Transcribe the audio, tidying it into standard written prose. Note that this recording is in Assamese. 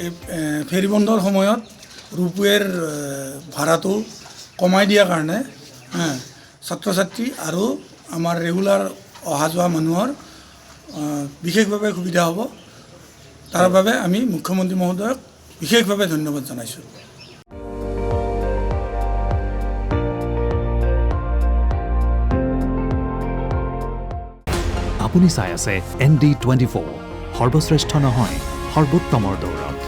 এই ফেৰী বন্ধৰ সময়ত ৰূপৱেৰ ভাড়াটো কমাই দিয়াৰ কাৰণে ছাত্ৰ ছাত্ৰী আৰু আমাৰ ৰেগুলাৰ অহা যোৱা মানুহৰ বিশেষভাৱে সুবিধা হ'ব। তাৰ বাবে আমি মুখ্যমন্ত্ৰী মহোদয়ক বিশেষভাৱে ধন্যবাদ জনাইছোঁ। আপুনি চাই আছে ND24, সৰ্বশ্ৰেষ্ঠ নহয় সৰ্বোত্তমৰ দৌৰত।